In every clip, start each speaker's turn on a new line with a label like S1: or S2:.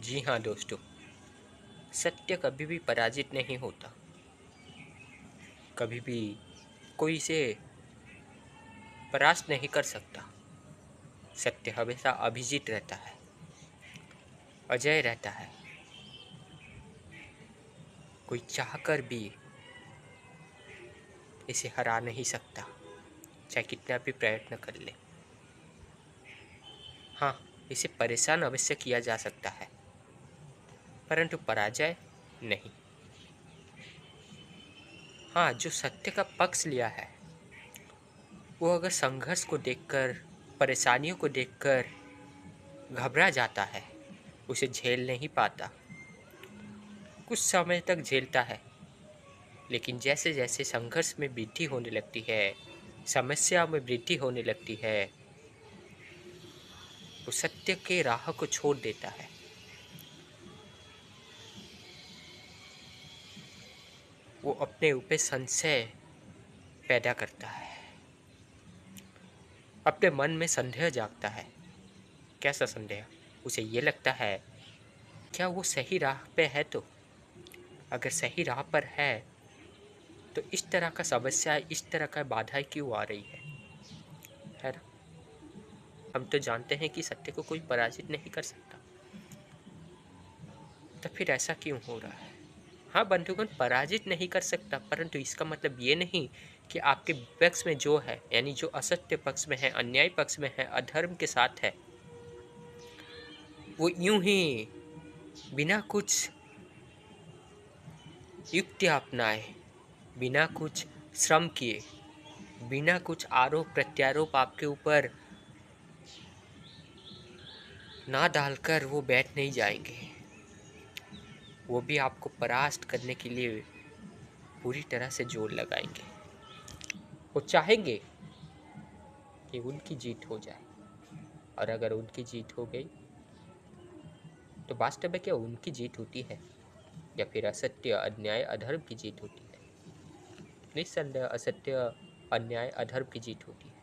S1: जी हाँ दोस्तों, सत्य कभी भी पराजित नहीं होता। कभी भी कोई इसे परास्त नहीं कर सकता। सत्य हमेशा अभिजीत रहता है, अजय रहता है। कोई चाहकर भी इसे हरा नहीं सकता, चाहे कितना भी प्रयत्न कर ले। हाँ, इसे परेशान अवश्य किया जा सकता है, परंतु पराजय नहीं। हाँ, जो सत्य का पक्ष लिया है, वो अगर संघर्ष को देखकर, परेशानियों को देखकर घबरा जाता है, उसे झेल नहीं पाता। कुछ समय तक झेलता है, लेकिन जैसे जैसे संघर्ष में वृद्धि होने लगती है, समस्या में वृद्धि होने लगती है, वो सत्य के राह को छोड़ देता है। वो अपने ऊपर संशय पैदा करता है, अपने मन में संदेह जागता है। कैसा संदेह? उसे ये लगता है, क्या वो सही राह पे है? तो अगर सही राह पर तो इस तरह का समस्या, इस तरह का बाधाएं क्यों आ रही है ना? हम तो जानते हैं कि सत्य को कोई पराजित नहीं कर सकता, तो फिर ऐसा क्यों हो रहा है? हाँ बंधुगण, पराजित नहीं कर सकता, परंतु इसका मतलब ये नहीं कि आपके विपक्ष में जो है, यानी जो असत्य पक्ष में है, अन्याय पक्ष में है, अधर्म के साथ है, वो यूं ही बिना कुछ युक्ति अपनाए, बिना कुछ श्रम किए, बिना कुछ आरोप प्रत्यारोप आपके ऊपर ना डालकर वो बैठ नहीं जाएंगे। वो भी आपको परास्त करने के लिए पूरी तरह से जोर लगाएंगे। वो चाहेंगे कि उनकी जीत हो जाए, और अगर उनकी जीत हो गई तो वास्तव में क्या उनकी जीत होती है, या फिर असत्य अन्याय अधर्म की जीत होती है? निस्संदेह असत्य अन्याय अधर्म की जीत होती है।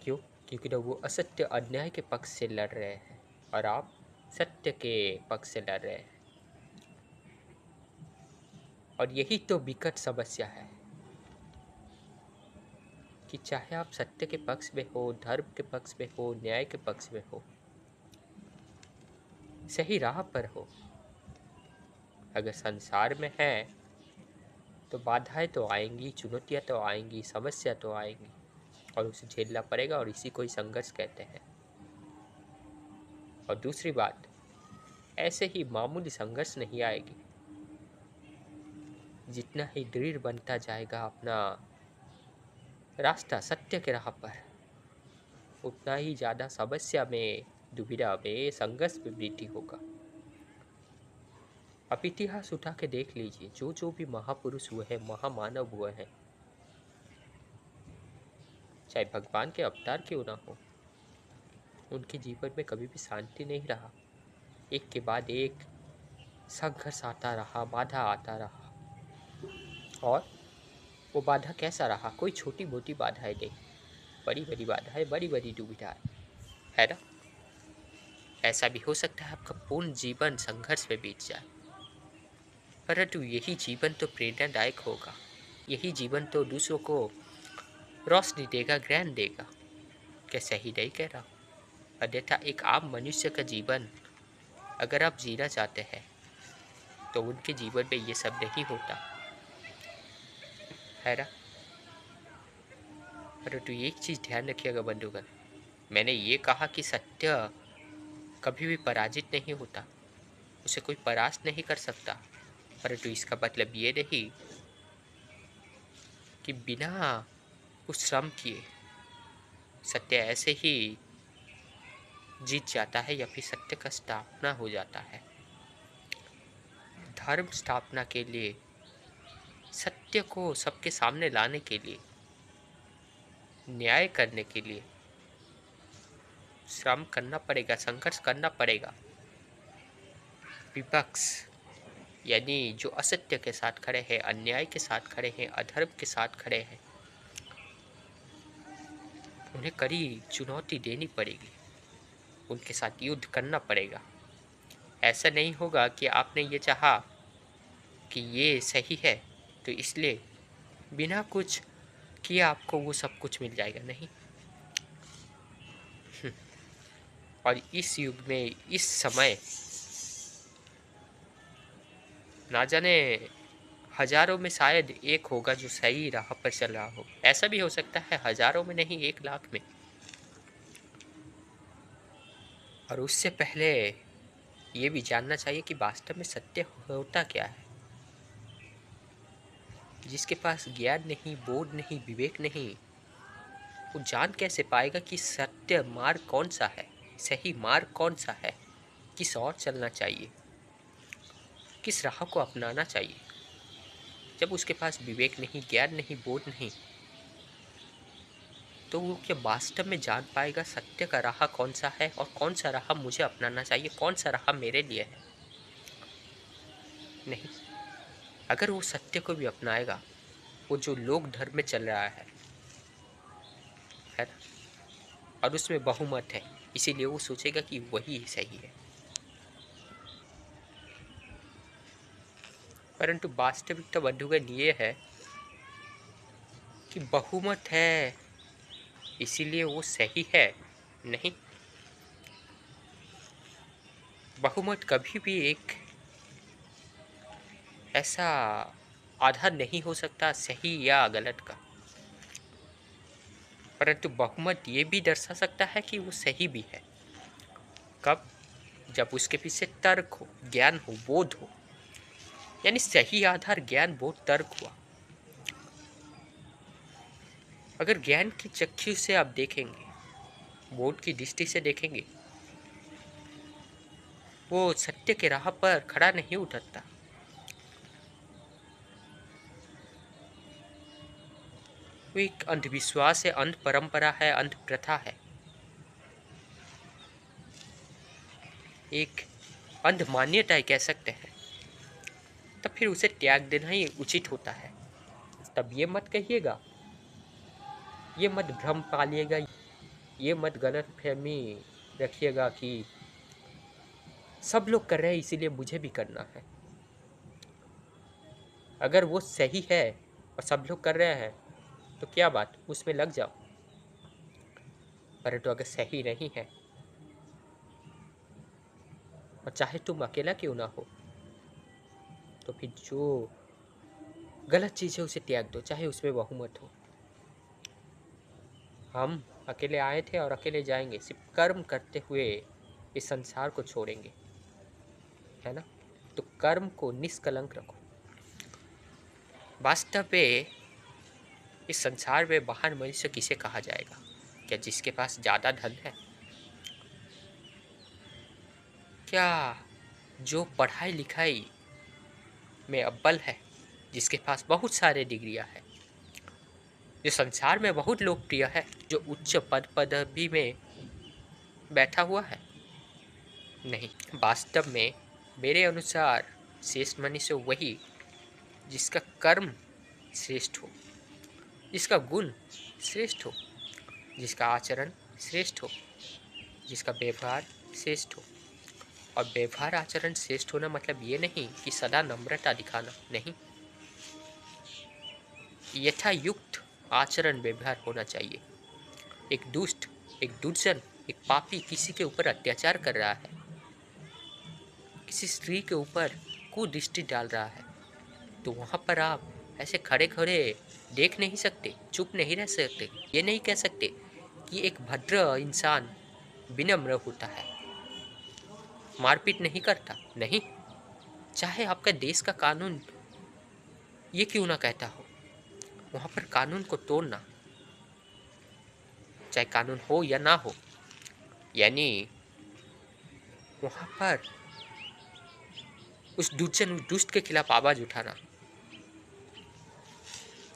S1: क्यों? क्योंकि ना वो असत्य अन्याय के पक्ष से लड़ रहे हैं, और आप सत्य के पक्ष से लड़ रहे हैं। और यही तो विकट समस्या है कि चाहे आप सत्य के पक्ष में हो, धर्म के पक्ष में हो, न्याय के पक्ष में हो, सही राह पर हो, अगर संसार में है तो बाधाएं तो आएंगी, चुनौतियां तो आएंगी, समस्या तो आएंगी, और उसे झेलना पड़ेगा, और इसी को ही संघर्ष कहते हैं। और दूसरी बात, ऐसे ही मामूली संघर्ष नहीं आएगी। जितना ही दृढ़ बनता जाएगा अपना रास्ता सत्य के राह पर, उतना ही ज्यादा समस्या में, दुविधा में, संघर्ष में वृद्धि होगा। आप इतिहास उठा के देख लीजिए, जो जो भी महापुरुष हुए हैं, महामानव हुए हैं, चाहे भगवान के अवतार क्यों ना हो, उनके जीवन में कभी भी शांति नहीं रहा। एक के बाद एक संघर्ष आता रहा, बाधा आता रहा। और वो बाधा कैसा रहा? कोई छोटी मोटी बाधाएं नहीं, बड़ी बड़ी बाधाएं, बड़ी बड़ी दुविधाएं, है ना? ऐसा भी हो सकता है आपका पूर्ण जीवन संघर्ष में बीत जाए, परंतु यही जीवन तो प्रेरणादायक होगा। यही जीवन तो दूसरों को रोशनी देगा, ज्ञान देगा। क्या सही नहीं कह रहा? अन्यथा एक आम मनुष्य का जीवन अगर आप जीना चाहते हैं, तो उनके जीवन में ये सब नहीं होता, है ना? परंतु एक चीज ध्यान रखिएगा बंधुगण, मैंने ये कहा कि सत्य कभी भी पराजित नहीं होता, उसे कोई परास्त नहीं कर सकता, परंतु इसका मतलब ये नहीं कि बिना कुछ श्रम किए सत्य ऐसे ही जीत जाता है, या फिर सत्य का स्थापना हो जाता है। धर्म स्थापना के लिए, सत्य को सबके सामने लाने के लिए, न्याय करने के लिए श्रम करना पड़ेगा, संघर्ष करना पड़ेगा। विपक्ष, यानी जो असत्य के साथ खड़े हैं, अन्याय के साथ खड़े हैं, अधर्म के साथ खड़े हैं, उन्हें कड़ी चुनौती देनी पड़ेगी। उनके साथ युद्ध करना पड़ेगा। ऐसा नहीं होगा कि आपने ये चाहा कि ये सही है तो इसलिए बिना कुछ किए आपको वो सब कुछ मिल जाएगा, नहीं। और इस युग में, इस समय, ना जाने हजारों में शायद एक होगा जो सही राह पर चल रहा हो। ऐसा भी हो सकता है हजारों में नहीं, 1 लाख में। और उससे पहले ये भी जानना चाहिए कि वास्तव में सत्य होता क्या है। जिसके पास ज्ञान नहीं, बोध नहीं, विवेक नहीं, वो जान कैसे पाएगा कि सत्य मार्ग कौन सा है, सही मार्ग कौन सा है, किस ओर चलना चाहिए, किस राह को अपनाना चाहिए। जब उसके पास विवेक नहीं, ज्ञान नहीं, बोध नहीं, तो वो क्या वास्तव में जान पाएगा सत्य का राह कौन सा है और कौन सा राह मुझे अपनाना चाहिए, कौन सा राह मेरे लिए है? नहीं। अगर वो सत्य को भी अपनाएगा, वो जो लोक धर्म में चल रहा है ना, और उसमें बहुमत है, इसीलिए वो सोचेगा कि वही सही है। परंतु वास्तविकता बंधुगण ये है कि बहुमत है इसीलिए वो सही है, नहीं। बहुमत कभी भी एक ऐसा आधार नहीं हो सकता सही या गलत का। परंतु बहुमत ये भी दर्शा सकता है कि वो सही भी है। कब? जब उसके पीछे तर्क हो, ज्ञान हो, बोध हो। यानी सही आधार ज्ञान, बोध, तर्क हुआ। अगर ज्ञान की चक्षु से आप देखेंगे, बोध की दृष्टि से देखेंगे, वो सत्य के राह पर खड़ा नहीं उतरता। वो एक अंधविश्वास है, अंध परंपरा है, अंध प्रथा है, एक अंध मान्यता है, कह सकते हैं। तब फिर उसे त्याग देना ही उचित होता है। तब ये मत कहिएगा, ये मत भ्रम पालिएगा, ये मत गलत फहमी रखिएगा कि सब लोग कर रहे हैं इसीलिए मुझे भी करना है। अगर वो सही है और सब लोग कर रहे हैं तो क्या बात, उसमें लग जाओ। परंतु अगर सही नहीं है, और चाहे तुम अकेला क्यों ना हो, तो फिर जो गलत चीज़ है उसे त्याग दो, चाहे उसमें बहुमत हो। हम अकेले आए थे और अकेले जाएंगे, सिर्फ कर्म करते हुए इस संसार को छोड़ेंगे, है ना। तो कर्म को निष्कलंक रखो। वास्तव में इस संसार में महान मनुष्य किसे कहा जाएगा? क्या जिसके पास ज़्यादा धन है? क्या जो पढ़ाई लिखाई में अव्वल है, जिसके पास बहुत सारे डिग्रियां हैं, जो संसार में बहुत लोकप्रिय है, जो उच्च पदवी में बैठा हुआ है? नहीं। वास्तव में मेरे अनुसार श्रेष्ठ मनुष्य वही जिसका कर्म श्रेष्ठ हो, जिसका गुण श्रेष्ठ हो, जिसका आचरण श्रेष्ठ हो, जिसका व्यवहार श्रेष्ठ हो। और व्यवहार आचरण श्रेष्ठ होना मतलब ये नहीं कि सदा नम्रता दिखाना, नहीं। यथायुक्त आचरण व्यवहार होना चाहिए। एक दुष्ट, एक दुर्जन, एक पापी किसी के ऊपर अत्याचार कर रहा है, किसी स्त्री के ऊपर कुदृष्टि डाल रहा है, तो वहां पर आप ऐसे खड़े खड़े देख नहीं सकते, चुप नहीं रह सकते, ये नहीं कह सकते कि एक भद्र इंसान विनम्र होता है, मारपीट नहीं करता, नहीं। चाहे आपका देश का कानून ये क्यों ना कहता हो, वहां पर कानून को तोड़ना, चाहे कानून हो या ना हो, यानी वहां पर उस दुर्जन, उस दुष्ट के खिलाफ आवाज उठाना,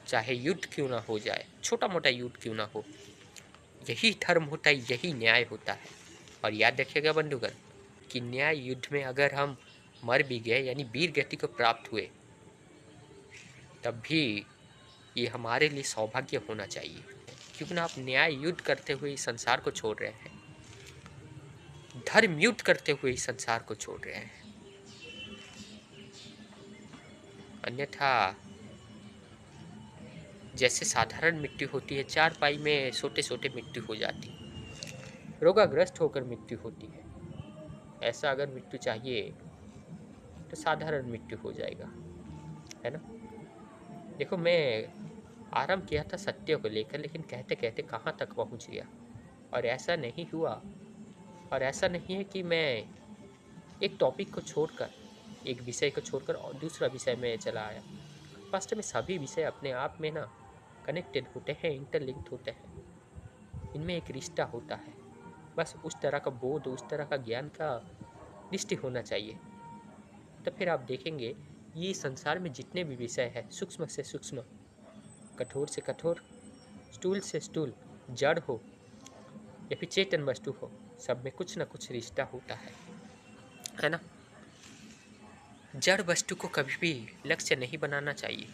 S1: चाहे युद्ध क्यों ना हो जाए, छोटा मोटा युद्ध क्यों ना हो, यही धर्म होता है, यही न्याय होता है। और याद रखिएगा बंधुगण कि न्याय युद्ध में अगर हम मर भी गए, यानी वीर गति को प्राप्त हुए, तब भी ये हमारे लिए सौभाग्य होना चाहिए, क्योंकि ना आप न्याय युद्ध करते हुए इस संसार को छोड़ रहे हैं। धर्म युद्ध करते हुए इस संसार को छोड़ रहे हैं। अन्यथा जैसे साधारण मृत्यु होती है, चारपाई में सोते सोते मृत्यु हो जाती है, रोगाग्रस्त होकर मृत्यु होती है, ऐसा अगर मृत्यु चाहिए तो साधारण मृत्यु हो जाएगा, है ना। देखो, मैं आरंभ किया था सत्य को लेकर, लेकिन कहते कहते कहाँ तक पहुँच गया। और ऐसा नहीं हुआ, और ऐसा नहीं है कि मैं एक टॉपिक को छोड़कर, एक विषय को छोड़कर और दूसरा विषय में चला आया। वास्तव में सभी विषय अपने आप में ना कनेक्टेड होते हैं, इंटरलिंक्ड होते हैं, इनमें एक रिश्ता होता है। बस उस तरह का बोध, उस तरह का ज्ञान का दृष्टि होना चाहिए। तो फिर आप देखेंगे ये संसार में जितने भी विषय हैं, सूक्ष्म से सूक्ष्म, कठोर से कठोर, स्थूल से स्थूल, जड़ हो या फिर चेतन वस्तु हो, सब में कुछ ना कुछ रिश्ता होता है ना। जड़ वस्तु को कभी भी लक्ष्य नहीं बनाना चाहिए,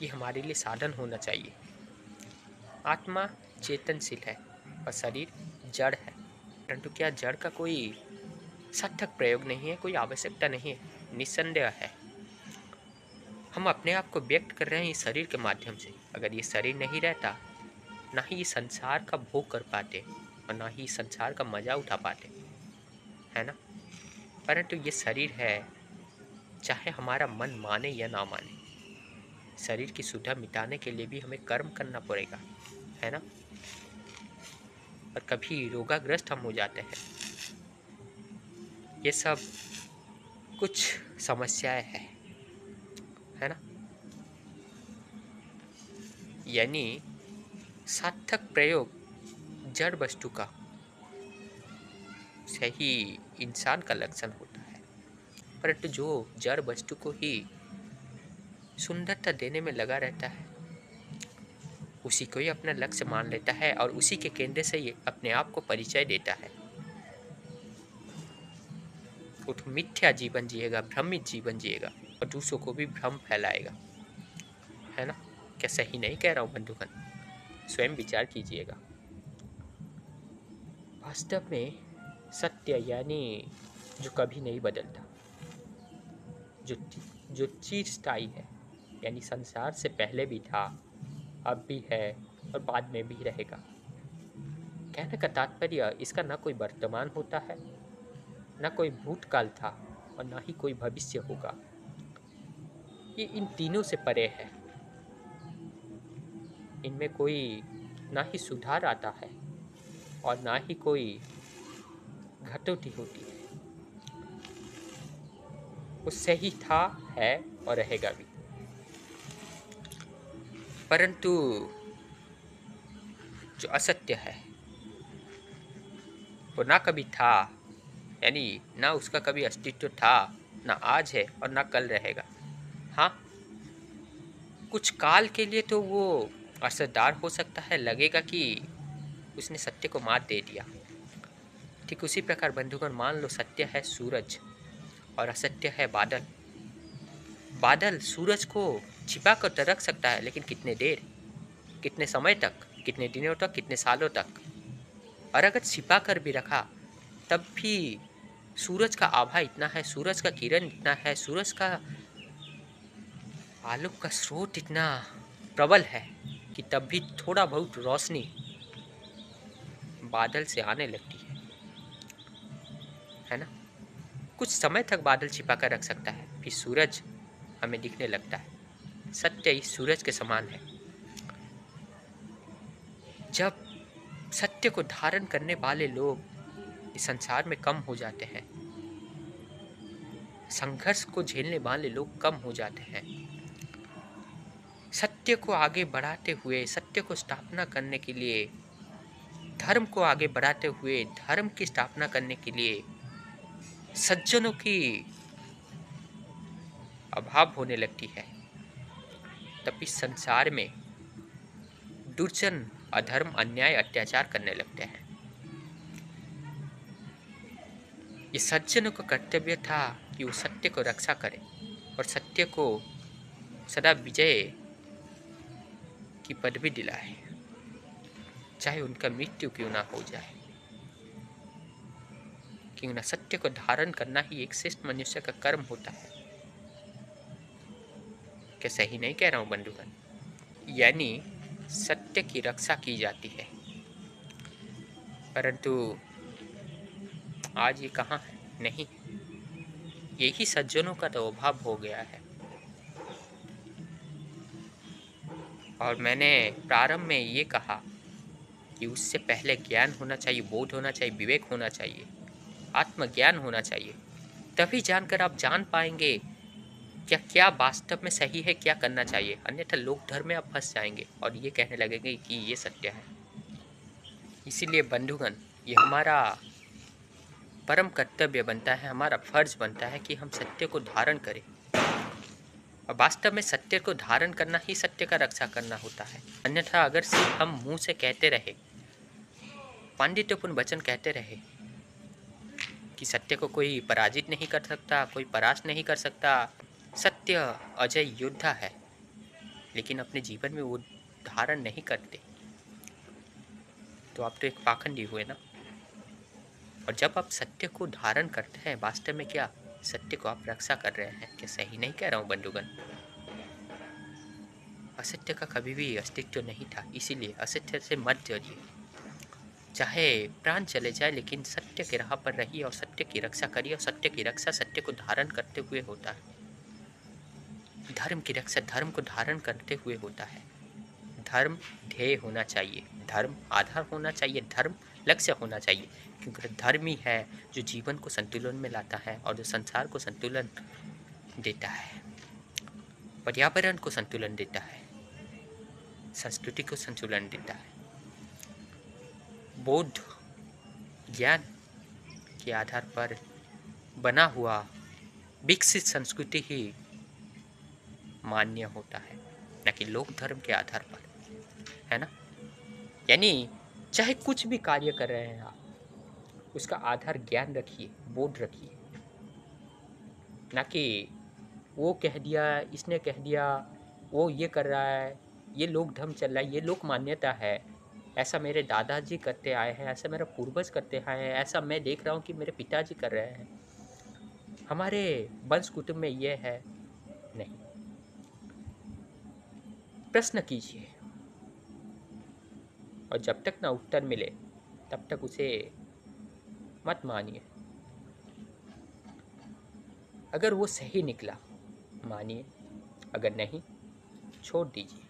S1: ये हमारे लिए साधन होना चाहिए। आत्मा चेतनशील है और शरीर जड़ है, परंतु क्या जड़ का कोई सार्थक प्रयोग नहीं है, कोई आवश्यकता नहीं है? निस्संदेह है। हम अपने आप को व्यक्त कर रहे हैं इस शरीर के माध्यम से। अगर ये शरीर नहीं रहता, ना ही इस संसार का भोग कर पाते और ना ही इस संसार का मजा उठा पाते, है ना। परंतु ये शरीर है, चाहे हमारा मन माने या ना माने, शरीर की सुधा मिटाने के लिए भी हमें कर्म करना पड़ेगा, है ना। और कभी रोगाग्रस्त हम हो जाते हैं। ये सब कुछ समस्याएं हैं, है ना। यानी सार्थक प्रयोग जड़ वस्तु का सही इंसान का लक्षण होता है, परंतु जो जड़ वस्तु को ही सुंदरता देने में लगा रहता है, उसी को ही अपना लक्ष्य मान लेता है और उसी के केंद्र से ये अपने आप को परिचय देता है। वो मिथ्या जीवन जिएगा, भ्रमित जीवन जिएगा और दूसरों को भी भ्रम फैलाएगा, है ना। क्या सही नहीं कह रहा हूँ बंधुगण? स्वयं विचार कीजिएगा। वास्तव में सत्य यानी जो कभी नहीं बदलता, जो जो चिरस्थायी है, यानी संसार से पहले भी था, अब भी है और बाद में भी रहेगा। कहने का तात्पर्य इसका ना कोई वर्तमान होता है, ना कोई भूतकाल था और ना ही कोई भविष्य होगा। ये इन तीनों से परे है। इनमें कोई ना ही सुधार आता है और ना ही कोई घटोती होती है। उससे ही था, है और रहेगा भी। परंतु जो असत्य है वो ना कभी था, यानी ना उसका कभी अस्तित्व था, ना आज है और ना कल रहेगा। हाँ, कुछ काल के लिए तो वो असरदार हो सकता है, लगेगा कि उसने सत्य को मात दे दिया। ठीक उसी प्रकार बंधुगण, मान लो सत्य है सूरज और असत्य है बादल। बादल सूरज को छिपा कर तो रख सकता है, लेकिन कितने देर, कितने समय तक, कितने दिनों तक, कितने सालों तक। और अगर छिपा कर भी रखा तब भी सूरज का आभा इतना है, सूरज का किरण इतना है, सूरज का आलोक का स्रोत इतना प्रबल है कि तब भी थोड़ा बहुत रोशनी बादल से आने लगती है ना। कुछ समय तक बादल छिपा कर रख सकता है, फिर सूरज हमें दिखने लगता है। सत्य इस सूरज के समान है। जब सत्य को धारण करने वाले लोग इस संसार में कम हो जाते हैं, संघर्ष को झेलने वाले लोग कम हो जाते हैं, सत्य को आगे बढ़ाते हुए, सत्य को स्थापना करने के लिए, धर्म को आगे बढ़ाते हुए धर्म की स्थापना करने के लिए सज्जनों की अभाव होने लगती है, तब इस संसार में दुर्जन अधर्म, अन्याय, अत्याचार करने लगते हैं। ये सज्जनों का कर्तव्य था कि वो सत्य को रक्षा करें और सत्य को सदा विजय की पदवी दिलाए, चाहे उनका मृत्यु क्यों ना हो जाए। क्यों ना सत्य को धारण करना ही एक श्रेष्ठ मनुष्य का कर्म होता है। क्या सही नहीं कह रहा हूँ बंधुगण? यानी सत्य की रक्षा की जाती है, परंतु आज ये कहाँ है? नहीं, यही सज्जनों का तो अभाव हो गया है। और मैंने प्रारंभ में ये कहा कि उससे पहले ज्ञान होना चाहिए, बोध होना चाहिए, विवेक होना चाहिए, आत्मज्ञान होना चाहिए। तभी जानकर आप जान पाएंगे क्या क्या वास्तव में सही है, क्या करना चाहिए। अन्यथा लोक धर्म में आप फंस जाएंगे और ये कहने लगेंगे कि ये सत्य है। इसीलिए बंधुगण, ये हमारा परम कर्तव्य बनता है, हमारा फर्ज बनता है कि हम सत्य को धारण करें। और वास्तव में सत्य को धारण करना ही सत्य का रक्षा करना होता है। अन्यथा अगर सिर्फ हम मुंह से कहते रहे, पांडित्यपूर्ण वचन कहते रहे कि सत्य को कोई पराजित नहीं कर सकता, कोई परास्त नहीं कर सकता, सत्य अजय योद्धा है, लेकिन अपने जीवन में वो धारण नहीं करते, तो आप तो एक पाखंडी हुए ना। और जब आप सत्य को धारण करते हैं, वास्तव में क्या सत्य को आप रक्षा कर रहे हैं। क्या सही नहीं कह रहा हूँ बंधुगण? असत्य का कभी भी अस्तित्व नहीं था, इसीलिए असत्य से मत जरिए। चाहे प्राण चले जाए, लेकिन सत्य के राह पर रहिए और सत्य की रक्षा करिए। और सत्य की रक्षा सत्य को धारण करते हुए होता है। धर्म की रक्षा धर्म को धारण करते हुए होता है। धर्म ध्येय होना चाहिए, धर्म आधार होना चाहिए, धर्म लक्ष्य होना चाहिए, क्योंकि धर्म ही है जो जीवन को संतुलन में लाता है और जो संसार को संतुलन देता है, पर्यावरण को संतुलन देता है, संस्कृति को संतुलन देता है। बोध ज्ञान के आधार पर बना हुआ विकसित संस्कृति ही मान्य होता है, न कि लोक धर्म के आधार पर, है ना। यानी चाहे कुछ भी कार्य कर रहे हैं आप, उसका आधार ज्ञान रखिए, बोध रखिए, ना कि वो कह दिया, इसने कह दिया, वो ये कर रहा है, ये लोक धर्म चल रहा है, ये लोक मान्यता है, ऐसा मेरे दादाजी करते आए हैं, ऐसा मेरा पूर्वज करते आए हैं, ऐसा मैं देख रहा हूँ कि मेरे पिताजी कर रहे हैं, हमारे वंश कुटुंब में ये है। नहीं, प्रश्न कीजिए, और जब तक ना उत्तर मिले तब तक उसे मत मानिए। अगर वो सही निकला मानिए, अगर नहीं छोड़ दीजिए।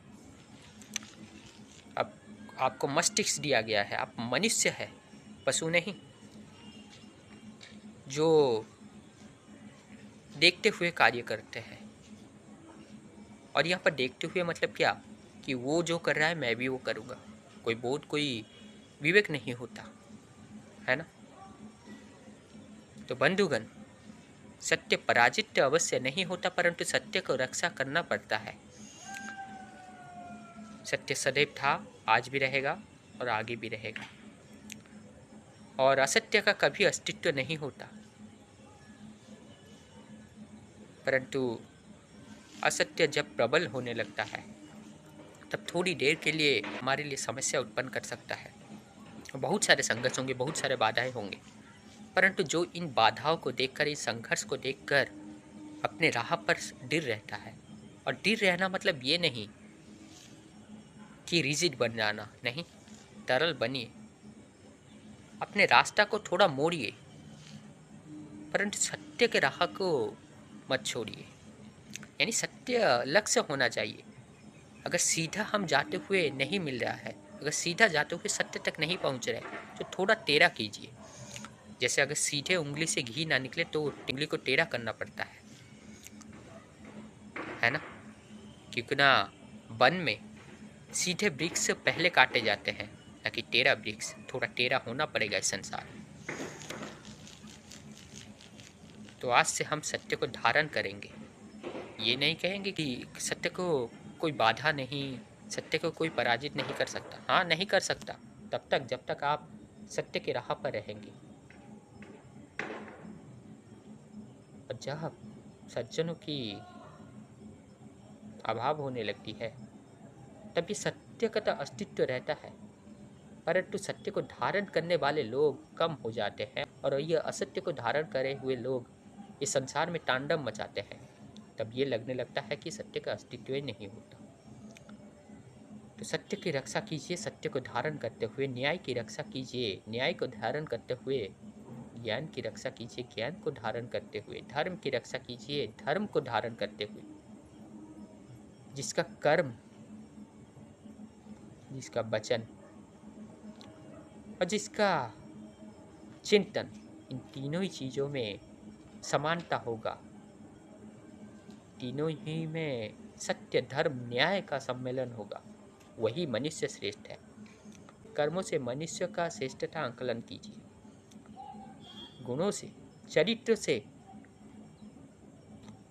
S1: अब आपको मस्तिष्क दिया गया है, आप मनुष्य है, पशु नहीं, जो देखते हुए कार्य करते हैं। और यहाँ पर देखते हुए मतलब क्या कि वो जो कर रहा है मैं भी वो करूँगा। कोई बोध, कोई विवेक नहीं होता, है ना। तो बंधुगण, सत्य पराजित अवश्य नहीं होता, परंतु सत्य को रक्षा करना पड़ता है। सत्य सदैव था, आज भी रहेगा और आगे भी रहेगा। और असत्य का कभी अस्तित्व नहीं होता, परंतु असत्य जब प्रबल होने लगता है तब थोड़ी देर के लिए हमारे लिए समस्या उत्पन्न कर सकता है। बहुत सारे संघर्ष होंगे, बहुत सारे बाधाएं होंगे, परंतु जो इन बाधाओं को देखकर, इस संघर्ष को देखकर अपने राह पर डिर रहता है, और डिर रहना मतलब ये नहीं कि रिजिड बन जाना, नहीं, तरल बनिए, अपने रास्ता को थोड़ा मोड़िए, परंतु सत्य के राह को मत छोड़िए। यानी सत्य लक्ष्य होना चाहिए। अगर सीधा हम जाते हुए नहीं मिल रहा है, अगर सीधा जाते हुए सत्य तक नहीं पहुंच रहे, तो थोड़ा टेढ़ा कीजिए। जैसे अगर सीधे उंगली से घी ना निकले तो उंगली को टेढ़ा करना पड़ता है ना। क्योंकि ना वन में सीधे वृक्ष पहले काटे जाते हैं, ना कि टेढ़ा वृक्ष। थोड़ा टेढ़ा होना पड़ेगा इस संसार में। तो आज से हम सत्य को धारण करेंगे, ये नहीं कहेंगे कि सत्य को कोई बाधा नहीं, सत्य को कोई पराजित नहीं कर सकता। हाँ, नहीं कर सकता तब तक जब तक आप सत्य के राह पर रहेंगे। और जब सज्जनों की अभाव होने लगती है, तभी सत्य का तो अस्तित्व रहता है, परंतु सत्य को धारण करने वाले लोग कम हो जाते हैं। और और ये असत्य को धारण करे हुए लोग इस संसार में तांडव मचाते हैं, तब ये लगने लगता है कि सत्य का अस्तित्व ही नहीं होता। तो सत्य की रक्षा कीजिए, सत्य को धारण करते हुए न्याय की रक्षा कीजिए, न्याय को धारण करते हुए ज्ञान की रक्षा कीजिए, ज्ञान को धारण करते हुए धर्म की रक्षा कीजिए, धर्म को धारण करते हुए जिसका कर्म, जिसका वचन और जिसका चिंतन, इन तीनों ही चीजों में समानता होगा, तीनों ही में सत्य धर्म न्याय का सम्मेलन होगा, वही मनुष्य श्रेष्ठ है। कर्मों से मनुष्य का श्रेष्ठता आंकलन कीजिए, गुणों से, चरित्र से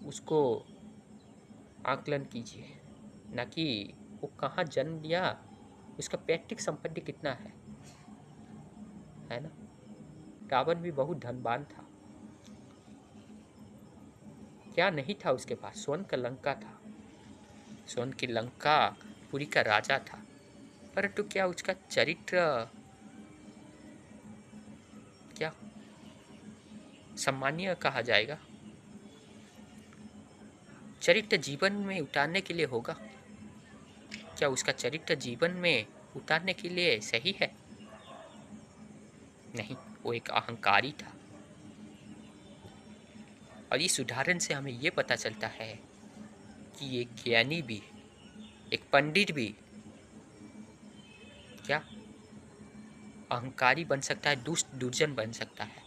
S1: उसको आंकलन कीजिए, न कि वो कहाँ जन्म लिया, उसका पैतृक संपत्ति कितना है ना। रावण भी बहुत धनवान था, क्या नहीं था उसके पास, स्वर्ण का लंका था, स्वर्ण की लंका पुरी का राजा था, परंतु क्या उसका चरित्र क्या सम्मानीय कहा जाएगा? चरित्र जीवन में उतारने के लिए होगा, क्या उसका चरित्र जीवन में उतारने के लिए सही है? नहीं, वो एक अहंकारी था। और इस उदाहरण से हमें ये पता चलता है कि एक ज्ञानी भी, एक पंडित भी क्या अहंकारी बन सकता है, दुष्ट दुर्जन बन सकता है।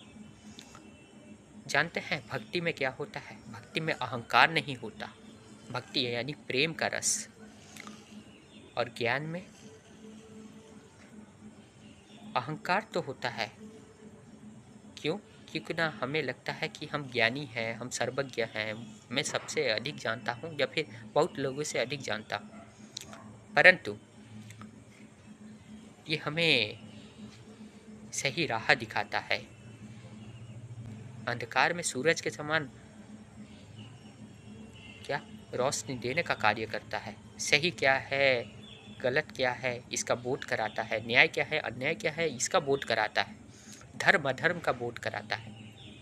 S1: जानते हैं भक्ति में क्या होता है? भक्ति में अहंकार नहीं होता, भक्ति यानी प्रेम का रस। और ज्ञान में अहंकार तो होता है। क्यों? क्योंकि ना हमें लगता है कि हम ज्ञानी हैं, हम सर्वज्ञ हैं, मैं सबसे अधिक जानता हूँ या फिर बहुत लोगों से अधिक जानता हूँ। परंतु ये हमें सही राह दिखाता है, अंधकार में सूरज के समान क्या रोशनी देने का कार्य करता है। सही क्या है, गलत क्या है, इसका बोध कराता है। न्याय क्या है, अन्याय क्या है, इसका बोध कराता है। धर्म अधर्म का बोध कराता है।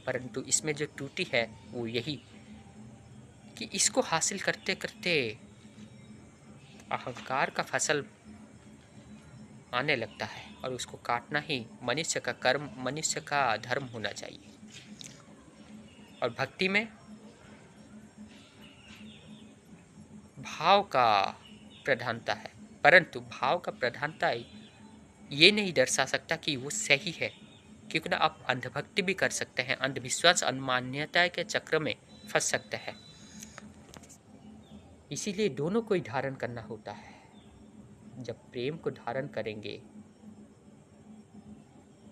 S1: परंतु इसमें जो त्रुटि है वो यही कि इसको हासिल करते करते अहंकार का फसल आने लगता है और उसको काटना ही मनुष्य का कर्म, मनुष्य का धर्म होना चाहिए। और भक्ति में भाव का प्रधानता है, परंतु भाव का प्रधानता ये नहीं दर्शा सकता कि वो सही है, क्योंकि ना आप अंधभक्ति भी कर सकते हैं, अंधविश्वास अनमान्यता के चक्र में फंस सकते हैं। इसीलिए दोनों को ही धारण करना होता है। जब प्रेम को धारण करेंगे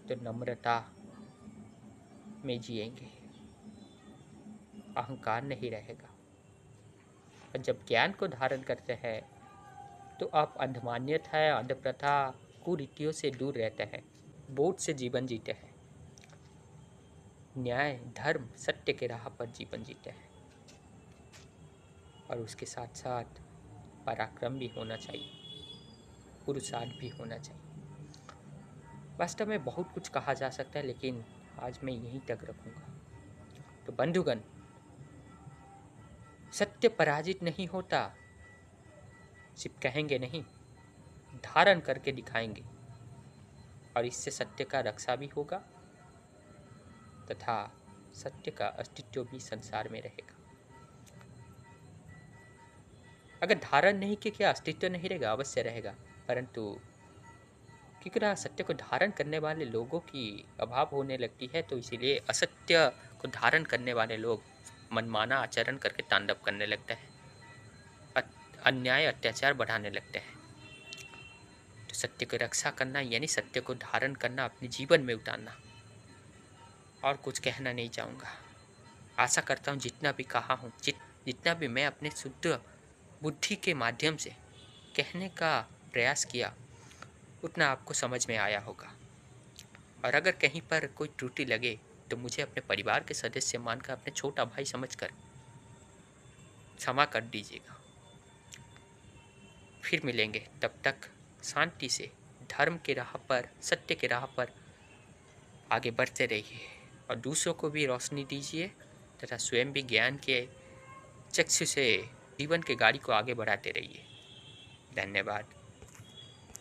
S1: तो नम्रता में जिएंगे, अहंकार नहीं रहेगा। और जब ज्ञान को धारण करते हैं तो आप अंधमान्यता, अंधप्रथा, कुरीतियों से दूर रहते हैं, बोध से जीवन जीते हैं, न्याय धर्म सत्य के राह पर जीवन जीते हैं। और उसके साथ साथ पराक्रम भी होना चाहिए, पुरुषार्थ भी होना चाहिए। वास्तव में बहुत कुछ कहा जा सकता है, लेकिन आज मैं यहीं तक रखूंगा। तो बंधुगण, सत्य पराजित नहीं होता, सिर्फ कहेंगे नहीं, धारण करके दिखाएंगे, और इससे सत्य का रक्षा भी होगा तथा सत्य का अस्तित्व भी संसार में रहेगा। अगर धारण नहीं किया, क्या अस्तित्व नहीं रहेगा? अवश्य रहेगा, परंतु क्योंकि ना सत्य को धारण करने वाले लोगों की अभाव होने लगती है, तो इसीलिए असत्य को धारण करने वाले लोग मनमाना आचरण करके तांडव करने लगते हैं, अन्याय अत्याचार बढ़ाने लगते हैं। तो सत्य की रक्षा करना यानी सत्य को धारण करना, अपने जीवन में उतारना। और कुछ कहना नहीं चाहूँगा। आशा करता हूँ जितना भी कहा हूँ, जितना भी मैं अपने शुद्ध बुद्धि के माध्यम से कहने का प्रयास किया, उतना आपको समझ में आया होगा। और अगर कहीं पर कोई त्रुटि लगे तो मुझे अपने परिवार के सदस्य मानकर, अपने छोटा भाई समझकर क्षमा कर दीजिएगा। फिर मिलेंगे, तब तक शांति से धर्म के राह पर, सत्य के राह पर आगे बढ़ते रहिए। और दूसरों को भी रोशनी दीजिए तथा स्वयं भी ज्ञान के चक्षु से जीवन के गाड़ी को आगे बढ़ाते रहिए। धन्यवाद।